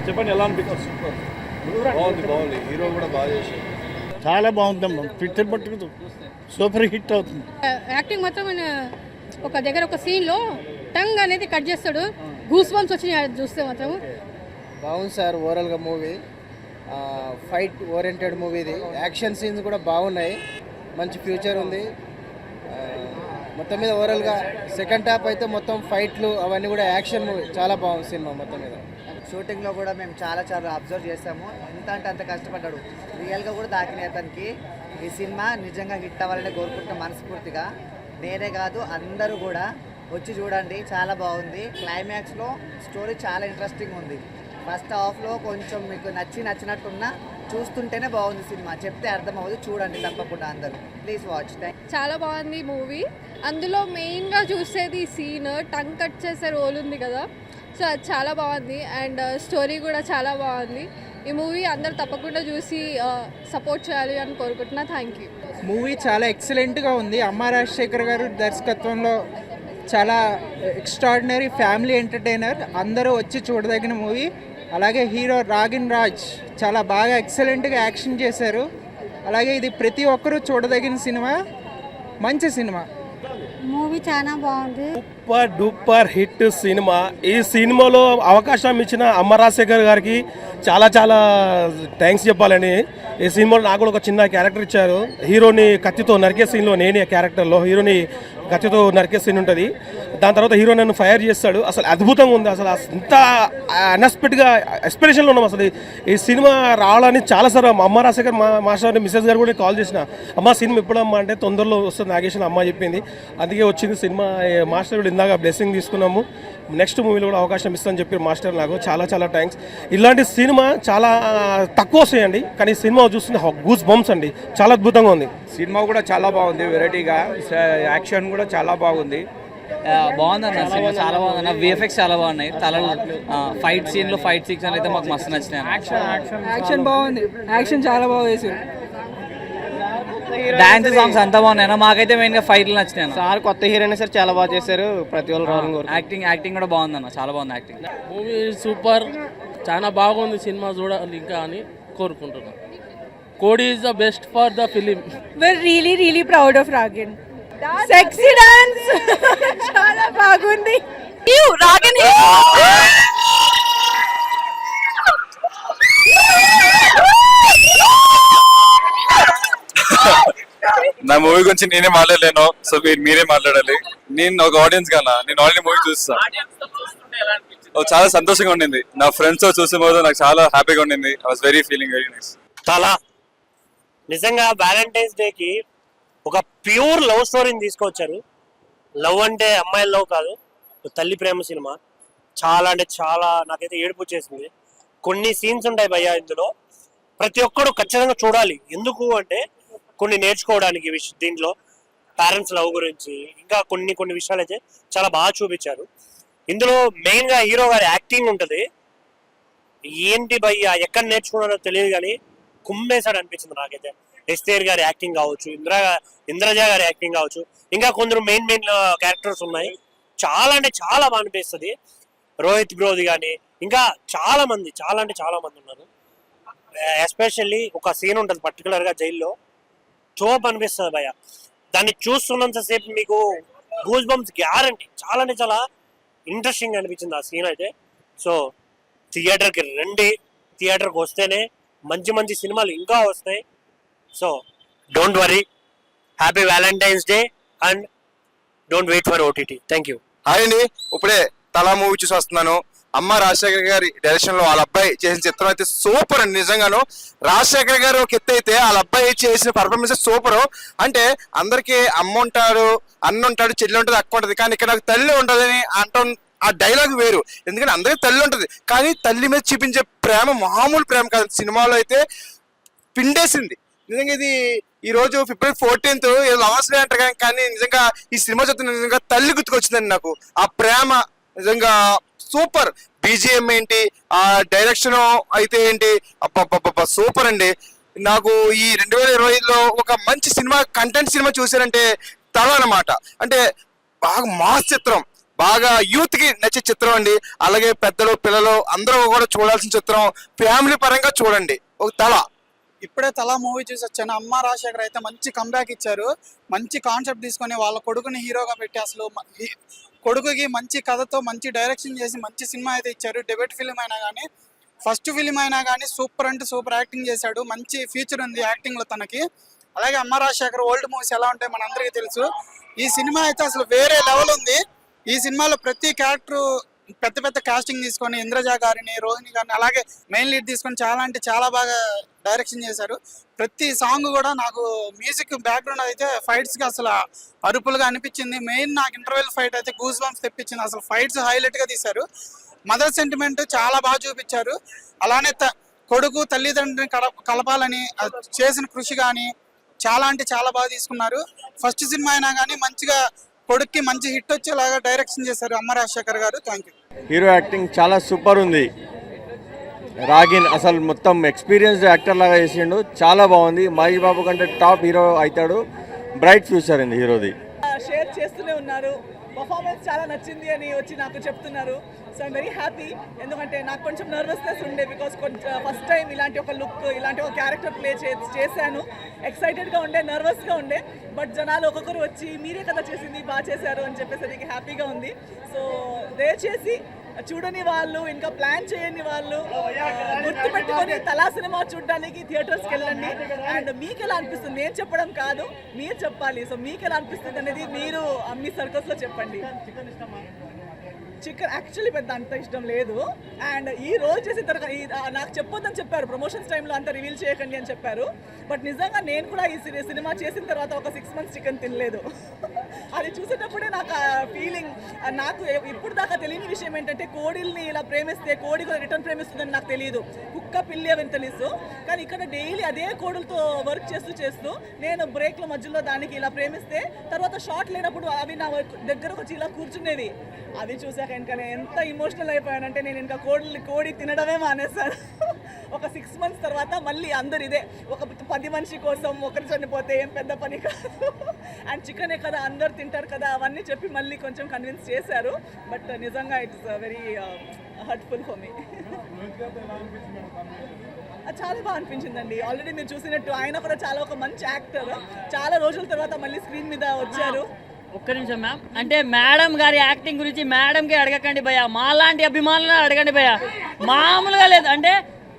చెప్పండి ఎలా అనిపించింది? బాగుంది హీరో కూడా బాగా చేశారు. చాలా బాగుందమ్మా, పిక్చర్ పట్టుకుదు సూపర్ హిట్ అవుతుంది. యాక్టింగ్ మాత్రం ఆయన ఒక దగ్గర ఒక సీన్లో టంగ్ అనేది కట్ చేస్తాడు, గూస్ బంప్స్ వచ్చినాయి చూస్తే మాత్రం. బాగుంది సార్ ఓవరాల్గా మూవీ. ఫైట్ ఓరియంటెడ్ మూవీ ఇది. యాక్షన్ సీన్స్ కూడా బాగున్నాయి, మంచి ఫ్యూచర్ ఉంది. మొత్తం మీద ఓవరాల్గా సెకండ్ హాఫ్ అయితే మొత్తం ఫైట్లు అవన్నీ కూడా యాక్షన్ మూవీ, చాలా బాగుంది సినిమా మొత్తం మీద. షూటింగ్లో కూడా మేము చాలా అబ్జర్వ్ చేసాము. ఎంత అంటే అంత కష్టపడ్డాడు, రియల్గా కూడా దాకినాయి అతనికి. ఈ సినిమా నిజంగా హిట్ అవ్వాలని కోరుకుంటున్నాం మనస్ఫూర్తిగా. నేనే కాదు అందరూ కూడా వచ్చి చూడండి, చాలా బాగుంది. క్లైమాక్స్లో స్టోరీ చాలా ఇంట్రెస్టింగ్ ఉంది. ఫస్ట్ హాఫ్లో కొంచెం మీకు నచ్చినట్టున్నా చూస్తుంటేనే బాగుంది సినిమా, చెప్తే అర్థమవుతుంది. చూడండి తప్పకుండా అందరూ, ప్లీజ్ వాచ్. చాలా బాగుంది మూవీ. అందులో మెయిన్గా చూసేది సీన్ టంగ్ కట్ చేసే రోల్ ఉంది కదా, సో అది చాలా బాగుంది. అండ్ స్టోరీ కూడా చాలా బాగుంది. ఈ మూవీ అందరు తప్పకుండా చూసి సపోర్ట్ చేయాలి అని కోరుకుంటున్నా. Thank you. మూవీ చాలా ఎక్సలెంట్గా ఉంది. అమ్మ రాజశేఖర్ గారు దర్శకత్వంలో చాలా ఎక్స్ట్రాడినరీ ఫ్యామిలీ ఎంటర్టైనర్, అందరూ వచ్చి చూడదగిన మూవీ. అలాగే హీరో రాగిన్ రాజ్ చాలా బాగా ఎక్సలెంట్గా యాక్షన్ చేశారు. అలాగే ఇది ప్రతి ఒక్కరూ చూడదగిన సినిమా, మంచి సినిమా. మూవీ చాలా బాగుంది. Super duper hit cinema. ఈ సినిమాలో అవకాశం ఇచ్చిన అమ్మ రాజశేఖర్ గారికి చాలా చాలా థ్యాంక్స్ చెప్పాలని. ఈ సినిమాలో నాకు కూడా ఒక చిన్న క్యారెక్టర్ ఇచ్చారు. హీరోని కత్తితో నరికే సీన్లో నేనే క్యారెక్టర్లో హీరోని కత్తితో నరికే సీన్ ఉంటుంది. దాని తర్వాత హీరో నన్ను ఫైర్ చేస్తాడు. అసలు అద్భుతంగా ఉంది. అసలు ఇంత అన్ఎక్స్పెక్టెడ్గా ఎక్స్పెక్టేషన్లో ఉన్నాం. అసలు ఈ సినిమా రావాలని చాలాసార్లు అమ్మ రాజశేఖర్ మాస్టర్ మిస్సెస్ గారు కూడా కాల్ చేసిన, అమ్మ సినిమా ఎప్పుడమ్మా అంటే తొందరలో వస్తుంది నాగేశ్వర అమ్మ చెప్పింది. అందుకే వచ్చింది సినిమా. మాస్టర్ కూడా ఇందాక బ్లెస్సింగ్ తీసుకున్నాము. నెక్స్ట్ మూవీలో కూడా అవకాశం ఇస్తామని చెప్పి మాస్టర్ నాకు చాలా చాలా థ్యాంక్స్. ఇలాంటి సినిమా చాలా తక్కువ వస్తాయండి, కానీ సినిమా చూస్తుంటే గూస్ బంప్స్ అండి, చాలా అద్భుతంగా ఉంది. సినిమా కూడా చాలా బాగుంది, వెరైటీగా. యాక్షన్ కూడా చాలా బాగుంది. బాగుందన్న సినిమా, చాలా బాగుందన్న. విఎఫ్ఎక్స్ చాలా బాగున్నాయి. ఫైట్ సీన్లో ఫైట్ సీక్వెన్స్ అయితే మాకు మస్తు నచ్చినాయి. యాక్షన్ బాగుంది, యాక్షన్ చాలా బాగా చేశారు. డాన్స్ సాంగ్స్ అంతా బాగున్నాయి. మాకైతే మెయిన్గా ఫైట్లు నచ్చినాయి. సార్ కొత్త హీరోయిన్ సార్ చాలా బాగా చేశారు. ప్రతి వాళ్ళు యాక్టింగ్ కూడా బాగుందన్న, చాలా బాగుంది యాక్టింగ్. మూవీ సూపర్, చాలా బాగుంది. సినిమా చూడాలి ఇంకా అని కోరుకుంటున్నాను. కోడి is the best for the film. We're really proud of Ragin. Sexy dance చాలా బాగుంది. Ragin నా మూవీ గురించి నేనే మాట్లాడలేను, సో మీరే మాట్లాడాలి. నేను ఒక ఆడియన్స్ గానా, నేను ఆల్రెడీ మూవీ చూస్తాను. చాలా సంతోషంగా ఉండింది. నా ఫ్రెండ్స్ తో చూసే పోతే నాకు చాలా హ్యాపీగా ఉండింది. I was feeling very nice. చాలా నిజంగా వ్యాలంటైన్స్ డేకి ఒక ప్యూర్ లవ్ స్టోరీని తీసుకొచ్చారు. లవ్ అంటే అమ్మాయిల లవ్ కాదు, తల్లి ప్రేమ సినిమా. చాలా అంటే చాలా నాకైతే ఏడుపు వచ్చేసింది. కొన్ని సీన్స్ ఉంటాయి భయ్యా ఇందులో, ప్రతి ఒక్కరు ఖచ్చితంగా చూడాలి. ఎందుకు అంటే కొన్ని నేర్చుకోవడానికి దీంట్లో పేరెంట్స్ లవ్ గురించి ఇంకా కొన్ని విషయాలు అయితే చాలా బాగా చూపించారు. ఇందులో మెయిన్ గా హీరో గారి యాక్టింగ్ ఉంటుంది. ఏంటి భయ్యా ఎక్కడ నేర్చుకున్నారో తెలియదు కానీ కుమ్మేశాడు అనిపించింది నాకైతే. ఎస్తేర్ గారి యాక్టింగ్ కావచ్చు, ఇంద్రజ గారి యాక్టింగ్ కావచ్చు, ఇంకా కొందరు మెయిన్ క్యారెక్టర్స్ ఉన్నాయి. చాలా అంటే చాలా బాగా అనిపిస్తుంది. రోహిత్ బ్రోది కానీ ఇంకా చాలా మంది ఉన్నారు. ఎస్పెషల్లీ ఒక సీన్ ఉంటుంది పర్టికులర్ గా జైల్లో, తోపు అనిపిస్తుంది భయ్య. దాన్ని చూస్తున్నంత సేపు మీకు గూస్ బంప్స్ గ్యారంటీ. చాలా అంటే చాలా ఇంట్రెస్టింగ్ అనిపించింది ఆ సీన్ అయితే. సో థియేటర్కి రండి, థియేటర్కి వస్తేనే మంచి సినిమాలు ఇంకా వస్తాయి. So don't worry, happy Valentine's Day and don't wait for OTT. Thank you. Hi అండి, ఇప్పుడే తలా మూవీ చూసి వస్తున్నాను. అమ్మ రాజశేఖర్ గారి డైరెక్షన్ లో వాళ్ళ అబ్బాయి చేసిన చిత్రం అయితే సూపర్ అండి. నిజంగాను రాజశేఖర్ గారు ఒక ఎత్తు అయితే వాళ్ళ అబ్బాయి చేసిన పర్ఫార్మెన్స్ సూపర్. అంటే అందరికి అమ్మ ఉంటాడు, అన్న ఉంటాడు, చెల్లి ఉంటుంది, అక్క ఉంటుంది, కానీ ఇక్కడ నాకు తల్లి ఉంటుందని అంటాం. ఆ డైలాగ్ వేరు, ఎందుకంటే అందరికీ తల్లి ఉంటుంది, కానీ తల్లి మీద చూపించే ప్రేమ మామూలు ప్రేమ కాదు. సినిమాలో అయితే పిండేసింది నిజంగా. ఇది ఈ రోజు February 14th లవర్స్ డే అంటారు, కానీ నిజంగా ఈ సినిమా చూస్తే నిజంగా తల్లి గుర్తుకొచ్చిందండి నాకు. ఆ ప్రేమ నిజంగా సూపర్. బీజిఎం ఏంటి, ఆ డైరెక్షన్ అయితే ఏంటి, అబ్బబ్బబ్బ సూపర్ అండి. నాకు ఈ 2025లో ఒక మంచి సినిమా, కంటెంట్ సినిమా చూసారంటే తల అన్నమాట. అంటే బాగా మాస్ చిత్రం, బాగా యూత్ కి నచ్చే చిత్రం అండి. అలాగే పెద్దలు పిల్లలు అందరూ కూడా చూడాల్సిన చిత్రం. ఫ్యామిలీ పరంగా చూడండి. ఒక తల ఇప్పుడే తలా మూవీ చూసి వచ్చాను. అమ్మ రాజశేఖర్ అయితే మంచి కంబ్యాక్ ఇచ్చారు. మంచి కాన్సెప్ట్ తీసుకొని వాళ్ళ కొడుకుని హీరోగా పెట్టి అసలు కొడుకుకి మంచి కథతో మంచి డైరెక్షన్ చేసి మంచి సినిమా అయితే ఇచ్చారు. డెబ్యూట్ ఫిలిం అయినా కానీ ఫస్ట్ ఫిలిం అయినా కానీ సూపర్ అంటే సూపర్ యాక్టింగ్ చేశాడు. మంచి ఫ్యూచర్ ఉంది యాక్టింగ్ లో తనకి. అలాగే అమ్మ రాజశేఖర్ ఓల్డ్ మూవీస్ ఎలా ఉంటాయి మనందరికీ తెలుసు. ఈ సినిమా అయితే అసలు వేరే లెవెల్ ఉంది. ఈ సినిమాలో ప్రతి క్యారెక్టర్ పెద్ద పెద్ద కాస్టింగ్ తీసుకొని ఇంద్రజ గారిని, రోహిణి గారిని, అలాగే మెయిన్ లీడ్ తీసుకొని చాలా అంటే చాలా బాగా డైరెక్షన్ చేశారు. ప్రతి సాంగ్ కూడా నాకు మ్యూజిక్ బ్యాక్గ్రౌండ్ అయితే ఫైట్స్ కి అసలు అరుపులుగా అనిపించింది. మెయిన్ నాకు ఇంటర్వెల్ ఫైట్ అయితే గూస్ బంప్స్ తెప్పించింది. అసలు ఫైట్స్ హైలైట్ గా తీశారు. మదర్ సెంటిమెంట్ చాలా బాగా చూపించారు. అలానే కొడుకు తల్లిదండ్రుని కలపాలని చేసిన కృషి కానీ చాలా అంటే చాలా బాగా తీసుకున్నారు. ఫస్ట్ సినిమా అయినా కానీ మంచిగా కొడుక్కి మంచి హిట్ వచ్చేలాగా డైరెక్షన్ చేశారు అమ్మ రాజశేఖర్ గారు. Thank you. హీరో యాక్టింగ్ చాలా సూపర్ ఉంది. రాగిన్ అసలు మొత్తం ఎక్స్పీరియన్స్డ్ యాక్టర్ లాగా చేసిండు. చాలా బాగుంది. మహేష్ బాబు కంటే టాప్ హీరో అవుతాడు. బ్రైట్ ఫ్యూచర్ ఉంది హీరోది. షేర్ చేస్తూనే ఉన్నారు. పర్ఫార్మెన్స్ చాలా నచ్చింది అని వచ్చి నాకు చెప్తున్నారు. So I'm very happy. ఎందుకంటే నాకు కొంచెం నర్వస్నెస్ ఉండే, బికాస్ ఫస్ట్ టైం ఇలాంటి ఒక లుక్, ఇలాంటి ఒక క్యారెక్టర్ ప్లే చేశాను. ఎక్సైటెడ్గా ఉండే, నర్వస్గా ఉండే. బట్ జనాలు ఒక్కొక్కరు వచ్చి మీరే కదా చేసింది, బాగా చేశారు అని చెప్పేసరికి హ్యాపీగా ఉంది. సో దయచేసి చూడని వాళ్ళు, ఇంకా ప్లాన్ చేయని వాళ్ళు గుర్తుపెట్టుకొని తలా సినిమా చూడడానికి థియేటర్స్కి వెళ్ళండి. అండ్ మీకు ఎలా అనిపిస్తుంది, నేను చెప్పడం కాదు, మీరు చెప్పాలి. సో మీకు ఎలా అనిపిస్తుంది అనేది మీరు అమ్మి సర్కస్లో చెప్పండి. చికెన్ యాక్చువల్లీ పెద్ద అంత ఇష్టం లేదు. అండ్ ఈ రోజు చేసిన తర్వాత నాకు చెప్పొద్దని చెప్పారు, ప్రమోషన్స్ టైంలో అంత రివీల్ చేయకండి అని చెప్పారు. బట్ నిజంగా నేను కూడా ఈ సినిమా చేసిన తర్వాత ఒక 6 months చికెన్ తినలేదు. అది చూసేటప్పుడే నాకు ఆ ఫీలింగ్, నాకు ఇప్పుడు దాకా తెలియని విషయం ఏంటంటే కోడిల్ని ఇలా ప్రేమిస్తే కోడి కూడా రిటర్న్ ప్రేమిస్తుందని నాకు తెలియదు. కుక్క పిల్లి అవని తెలుసు. కానీ ఇక్కడ డైలీ అదే కోడులతో వర్క్ చేస్తూ నేను బ్రేక్ల మధ్యలో దానికి ఇలా ప్రేమిస్తే తర్వాత షార్ట్ లేనప్పుడు అవి నా దగ్గరకు వచ్చి ఇలా కూర్చునేవి. అది చూసాక ఇంకా నేను ఎంత ఇమోషనల్ అయిపోయానంటే నేను ఇంకా కోడి తినడమే మానేశాను. ఒక 6 months తర్వాత మళ్ళీ అందరు ఇదే, ఒక 10 మనిషి కోసం ఒకరు చనిపోతే ఏం పెద్ద పని కాదు, అండ్ చికెనే కదా అందరు తింటారు కదా అవన్నీ చెప్పి మళ్ళీ కొంచెం కన్విన్స్ చేశారు. బట్ నిజంగా it's very hurtful for me. చాలా బాగా అనిపించిందండి. ఆల్రెడీ మీరు చూసినట్టు ఆయన కూడా చాలా ఒక మంచి యాక్టర్. చాలా రోజుల తర్వాత మళ్ళీ స్క్రీన్ మీద వచ్చారు. ఒక్క నిమిషం మ్యామ్, అంటే మేడం గారి యాక్టింగ్ గురించి మేడంకి అడగకండి భయ్య, మాలాంటి అభిమానులను అడగండి భయ్య. మామూలుగా లేదు. అంటే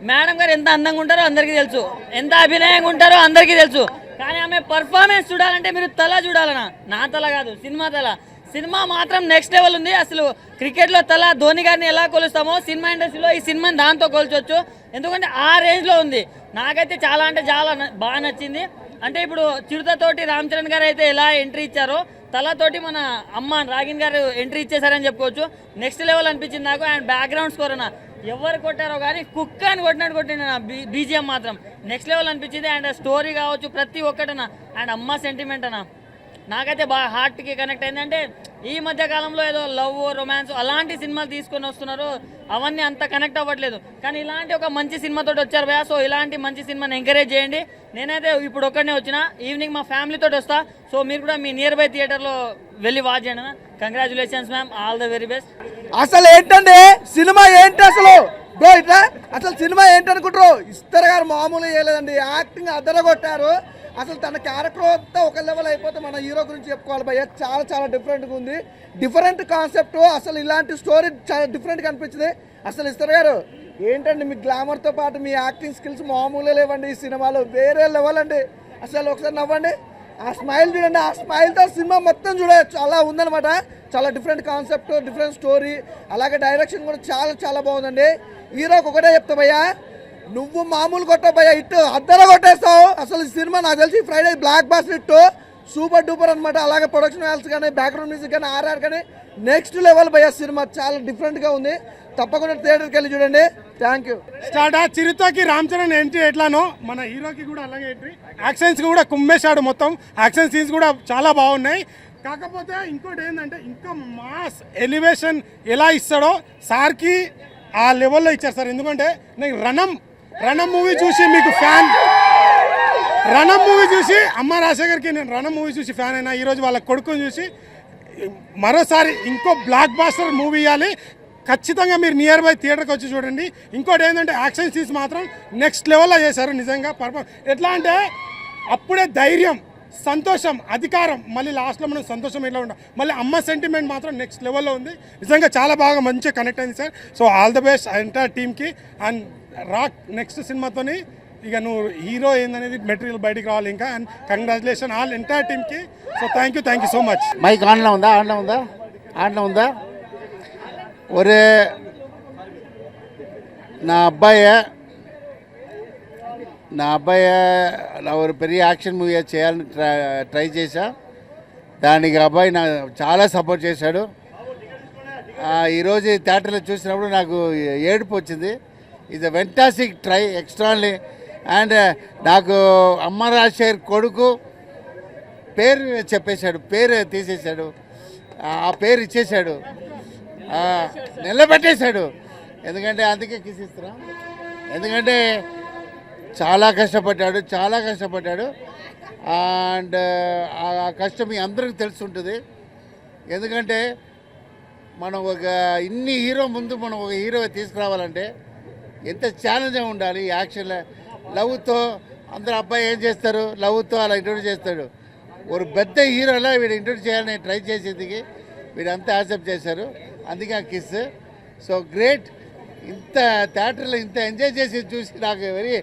మేడం గారు ఎంత అందంగా ఉంటారో అందరికీ తెలుసు, ఎంత అభినయంగా ఉంటారో అందరికీ తెలుసు. కానీ ఆమె పర్ఫార్మెన్స్ చూడాలంటే మీరు తల చూడాలన్నా, నా తల కాదు, సినిమా తల. సినిమా మాత్రం నెక్స్ట్ లెవెల్ ఉంది. అసలు క్రికెట్లో తల ధోని గారిని ఎలా కొలుస్తామో సినిమా ఇండస్ట్రీలో ఈ సినిమాని దాంతో కొలుచవచ్చు. ఎందుకంటే ఆ రేంజ్లో ఉంది. నాకైతే చాలా అంటే చాలా బాగా నచ్చింది. అంటే ఇప్పుడు చిరుతతోటి రామ్ చరణ్ గారు అయితే ఎలా ఎంట్రీ ఇచ్చారో తలతోటి మన అమ్మ రాగిన్ గారు ఎంట్రీ ఇచ్చేసారని చెప్పుకోవచ్చు. నెక్స్ట్ లెవెల్ అనిపించింది నాకు. అండ్ బ్యాక్గ్రౌండ్ స్కోర్ అన్న ఎవరు కొట్టారో కానీ కుక్క అని కొట్టినట్టు కొట్టిన బీజిఎం మాత్రం నెక్స్ట్ లెవెల్ అనిపించింది. అండ్ స్టోరీ కావచ్చు ప్రతి ఒక్కటన్నా. అండ్ అమ్మ సెంటిమెంట్ అన్న నాకైతే బాగా హార్ట్కి కనెక్ట్ అయింది. అంటే ఈ మధ్య కాలంలో ఏదో లవ్, రొమాన్స్ అలాంటి సినిమాలు తీసుకొని వస్తున్నారు, అవన్నీ అంత కనెక్ట్ అవ్వట్లేదు. కానీ ఇలాంటి ఒక మంచి సినిమాతో వచ్చారు భయ్యా. సో ఇలాంటి మంచి సినిమాని ఎంకరేజ్ చేయండి. నేనైతే ఇప్పుడు ఒక్కడనే వచ్చిన, ఈవినింగ్ మా ఫ్యామిలీతో వస్తా. సో మీరు కూడా మీ నియర్ బై థియేటర్లో వెళ్ళి వాచ్ చేయండి. Congratulations ma'am, all the very best. అసలు ఏంటండి సినిమా ఏంటి అసలు బ్రో, ఇట్లా అసలు సినిమా ఏంటనుకుంటారు? ఇస్తారు గారు మామూలుగా చేయలేదండి, యాక్టింగ్ అదరగొట్టారు. అసలు తన క్యారెక్టర్ అంతా ఒక లెవెల్ అయిపోతే మన హీరో గురించి చెప్పుకోవాలి భయ్య. చాలా చాలా డిఫరెంట్గా ఉంది, డిఫరెంట్ కాన్సెప్ట్. అసలు ఇలాంటి స్టోరీ చాలా డిఫరెంట్గా అనిపించింది. అసలు ఇస్తారు గారు ఏంటండి మీ గ్లామర్తో పాటు మీ యాక్టింగ్ స్కిల్స్ మామూలుగా లేవండి. ఈ సినిమాలో వేరే లెవెల్ అండి. అసలు ఒకసారి నవ్వండి, ఆ స్మైల్ చూడండి, ఆ స్మైల్తో సినిమా మొత్తం చూడవచ్చు. అలా ఉందన్నమాట. చాలా డిఫరెంట్ కాన్సెప్ట్, డిఫరెంట్ స్టోరీ. అలాగే డైరెక్షన్ కూడా చాలా చాలా బాగుందండి. హీరోకి ఒకటే చెప్తా భయ్యా, నువ్వు మామూలు కొట్టావు భయ్యా, హిట్ అద్దర కొట్టేస్తావు. అసలు ఈ సినిమా నాకు తెలిసి Friday blockbuster hit, super duper అనమాట. అలాగే ప్రొడక్షన్ వాల్స్ కానీ, బ్యాక్గ్రౌండ్ మ్యూజిక్ కానీ, ఆర్ఆర్ కానీ నెక్స్ట్ లెవెల్ భయ్యా. సినిమా చాలా డిఫరెంట్గా ఉంది. తప్పకుండా థియేటర్కి వెళ్ళి చూడండి. Thank you. స్టార్ట్ చిరుతకి రామ్ చరణ్ ఎంట్రీ ఎట్లానో మన హీరోకి కూడా అలాగే ఎంట్రీ. యాక్షన్స్ కూడా కుమ్మేశాడు మొత్తం. యాక్షన్ సీన్స్ కూడా చాలా బాగున్నాయి. కాకపోతే ఇంకోటి ఏంటంటే ఇంకా మాస్ ఎలివేషన్ ఎలా ఇస్తాడో సార్కి ఆ లెవెల్లో ఇచ్చారు సార్. ఎందుకంటే నేను రణం మూవీ చూసి మీకు ఫ్యాన్, రణం మూవీ చూసి అమ్మ రాజశేఖర్కి నేను రణం మూవీ చూసి ఫ్యాన్ అయినా. ఈరోజు వాళ్ళ కొడుకుని చూసి మరోసారి ఇంకో బ్లాక్ బాస్టర్ మూవీ ఇవ్వాలి. ఖచ్చితంగా మీరు నియర్ బై థియేటర్కి వచ్చి చూడండి. ఇంకోటి ఏంటంటే యాక్షన్ సీన్స్ మాత్రం నెక్స్ట్ లెవెల్లో చేశారు నిజంగా. ఎట్లా అంటే అప్పుడే ధైర్యం, సంతోషం, అధికారం, మళ్ళీ లాస్ట్లో మనం సంతోషం ఎట్లా ఉంటాం, మళ్ళీ అమ్మ సెంటిమెంట్ మాత్రం నెక్స్ట్ లెవెల్లో ఉంది. నిజంగా చాలా బాగా మంచిగా కనెక్ట్ అయింది sir. So all the best entire టీమ్కి. అండ్ రాక్ నెక్స్ట్ సినిమాతోని ఇక నువ్వు హీరో ఏందనేది మెటీరియల్ బయటికి రావాలి ఇంకా. అండ్ కంగ్రాచులేషన్ ఆల్ ఎంటైర్ టీమ్కి. So thank you so much. Mike ఆన్లో ఉందా ఒరే నా అబ్బాయి நான் ஒரு பெரிய యాక్షన్ మూవీ చేయాలని ట్రై చేశా. దానికి అబ్బాయి నాకు చాలా సపోర్ట్ చేశాడు. ఈరోజు థియేటర్లో చూసినప్పుడు నాకు ఏడుపు వచ్చింది. ఇది ఫెంటాస్టిక్ ట్రై, ఎక్స్ట్రాన్లీ. అండ్ నాకు అమ్మ రాజశేఖర్ కొడుకు పేరు చెప్పేశాడు, పేరు తీసేశాడు, ఆ పేరు ఇచ్చేశాడు, నిలబెట్టేశాడు. ఎందుకంటే అందుకే కిసిస్తున్నా, ఎందుకంటే చాలా కష్టపడ్డాడు. అండ్ ఆ కష్టం మీ అందరికీ తెలుసుంటుంది. ఎందుకంటే మనం ఇన్ని హీరో ముందు మనం ఒక హీరో తీసుకురావాలంటే ఎంత ఛాలెంజ్గా ఉండాలి. యాక్షన్లో లవ్తో అందరు అబ్బాయి ఏం చేస్తారు, లవ్తో అలా ఇంట్రొడ్యూస్ చేస్తాడు. ఒక పెద్ద హీరోలా వీడు ఇంట్రొడ్యూస్ చేయాలని ట్రై చేసేందుకు వీడంతా యాక్సెప్ట్ చేశారు. అందుకే ఆ కిస్. So great. ఇంత థియేటర్లో ఇంత ఎంజాయ్ చేసి చూసి నాకు very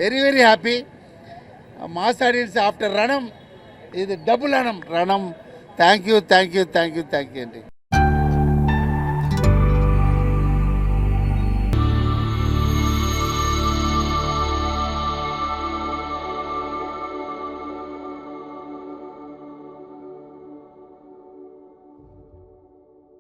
very very happy. Mass audience after Ranam, ఇది డబుల్ రణం. థ్యాంక్ యూ అండి.